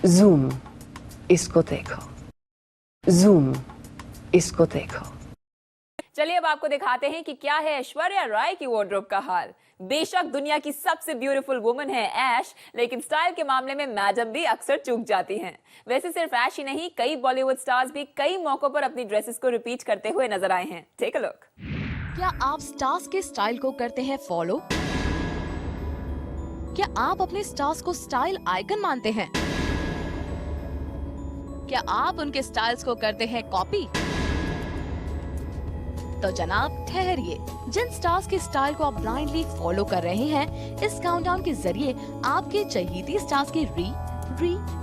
Zoom, इसको देखो। Zoom, इसको देखो। चलिए अब आपको दिखाते हैं कि क्या है ऐश्वर्या राय की वार्डरोब का हाल। बेशक दुनिया की सबसे ब्यूटीफुल वुमन है ऐश, लेकिन स्टाइल के मामले में मैडम भी अक्सर चूक जाती हैं। वैसे सिर्फ ऐश ही नहीं, कई बॉलीवुड स्टार्स भी कई मौकों पर अपनी ड्रेसेस को रिपीट करते हुए नजर आए हैं। Take a look. क्या आप स्टार्स के स्टाइल को करते हैं फॉलो? क्या आप अपने स्टार्स को स्टाइल आइकन मानते हैं? क्या आप उनके स्टाइल्स को करते हैं कॉपी? तो जनाब ठहरिए, जिन स्टार्स के स्टाइल को आप ब्लाइंडली फॉलो कर रहे हैं, इस काउंटडाउन के जरिए आपके चहेती स्टार्स के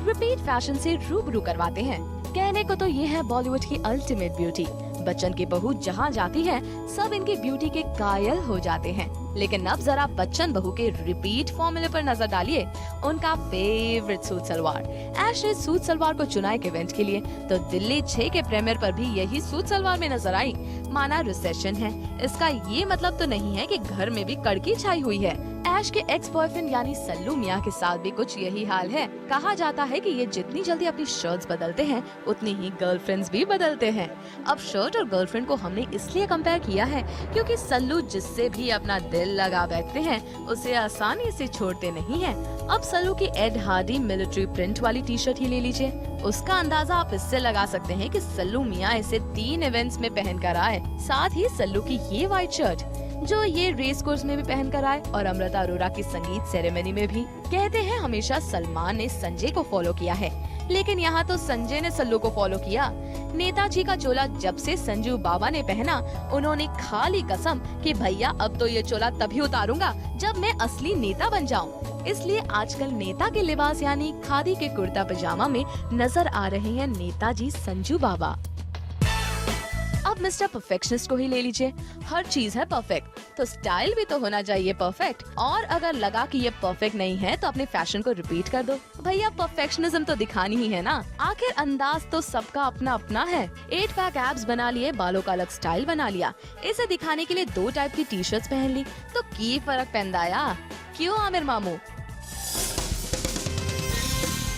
रिपीट फैशन से रूबरू करवाते हैं। कहने को तो ये है बॉलीवुड की अल्टीमेट ब्यूटी। बच्चन की बहू जहाँ जाती है, सब इनकी ब्यूटी के कायल हो जाते हैं। लेकिन अब जरा बच्चन बहू के रिपीट फॉर्मूले पर नजर डालिए। उनका फेवरेट सूट सलवार। ऐश ने सूट सलवार को चुना एक इवेंट के लिए, तो दिल्ली 6 के प्रीमियर पर भी यही सूट सलवार में नजर आई। माना रिसेशन है, इसका ये मतलब तो नहीं है कि घर में भी कड़की छाई हुई है। ऐश के एक्स बॉयफ्रेंड यानी सल्लू मियां के साथ भी कुछ यही हाल है। कहा जाता है कि ये जितनी जल्दी अपनी शर्ट्स बदलते हैं, उतनी ही गर्लफ्रेंड्स भी बदलते हैं। अब शर्ट और गर्लफ्रेंड को हमने इसलिए कंपेयर किया है क्योंकि सल्लू जिससे भी अपना दिल लगा बैठते हैं, उसे आसानी से छोड़ते नहीं हैं। अब सल्लू की एड हार्डी मिलिट्री प्रिंट वाली टी शर्ट ही ले लीजिए। उसका अंदाजा आप इससे लगा सकते हैं कि सल्लू मियां इसे 3 इवेंट्स में पहन कर आए। साथ ही सल्लू की ये व्हाइट शर्ट जो ये रेस कोर्स में भी पहन कर आए और अमृता अरोरा की संगीत सेरेमनी में भी। कहते हैं हमेशा सलमान ने संजय को फॉलो किया है, लेकिन यहाँ तो संजय ने सल्लू को फॉलो किया। नेताजी का चोला जब से संजू बाबा ने पहना, उन्होंने खा ली कसम कि भैया अब तो ये चोला तभी उतारूंगा जब मैं असली नेता बन जाऊं। इसलिए आजकल नेता के लिबास यानी खादी के कुर्ता पजामा में नजर आ रहे हैं नेताजी संजू बाबा। अब मिस्टर परफेक्शनिस्ट को ही ले लीजिए। हर चीज है परफेक्ट, तो स्टाइल भी तो होना चाहिए परफेक्ट। और अगर लगा कि ये परफेक्ट नहीं है, तो अपने फैशन को रिपीट कर दो। भैया परफेक्शनिज्म तो दिखानी ही है ना। आखिर अंदाज तो सबका अपना अपना है। 8 पैक एब्स बना लिए, बालों का अलग स्टाइल बना लिया। इसे दिखाने के लिए 2 टाइप की टी शर्ट्स पहन ली, तो की फर्क पैंदाया। क्यों आमिर मामू?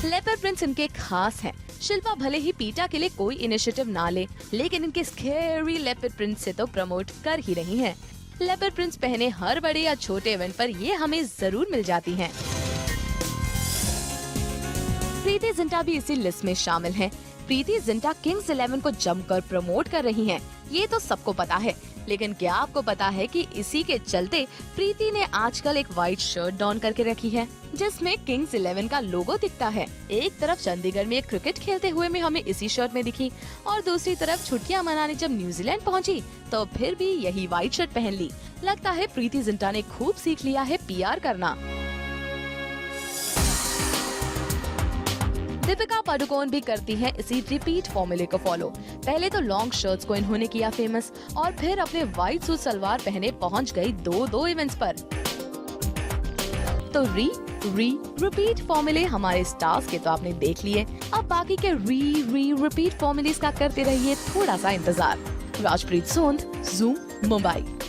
लेपर्ड प्रिंट्स इनके खास हैं। शिल्पा भले ही पीटा के लिए कोई इनिशिएटिव ना ले, लेकिन इनके स्केरी लेपर्ड प्रिंट से तो प्रमोट कर ही रही हैं। लेपर्ड प्रिंट्स पहने हर बड़े या छोटे इवेंट पर ये हमें जरूर मिल जाती हैं। प्रीति जिंटा भी इसी लिस्ट में शामिल हैं। प्रीति जिंटा किंग्स 11 को जमकर प्रमोट कर रही हैं, ये तो सबको पता है। लेकिन क्या आपको पता है कि इसी के चलते प्रीति ने आजकल एक व्हाइट शर्ट डॉन करके रखी है, जिसमें किंग्स 11 का लोगो दिखता है। एक तरफ चंडीगढ़ में क्रिकेट खेलते हुए में हमें इसी शर्ट में दिखी, और दूसरी तरफ छुट्टियां मनाने जब न्यूजीलैंड पहुंची, तो फिर भी यही व्हाइट शर्ट पहन ली। लगता है प्रीति जिंटा ने खूब सीख लिया है PR करना। दीपिका पादुकोण भी करती हैं इसी रिपीट फॉर्मूले को फॉलो। पहले तो लॉन्ग शर्ट्स को इन्होंने किया फेमस, और फिर अपने व्हाइट सूट सलवार पहने पहुंच गई 2 इवेंट्स पर। तो रिपीट फॉर्मूले हमारे स्टार्स के तो आपने देख लिए। अब बाकी के रिपीट फॉर्मूलेस का करते रहिए थोड़ा सा इंतजार। राजप्रीत सोंद, ज़ूम, मुंबई।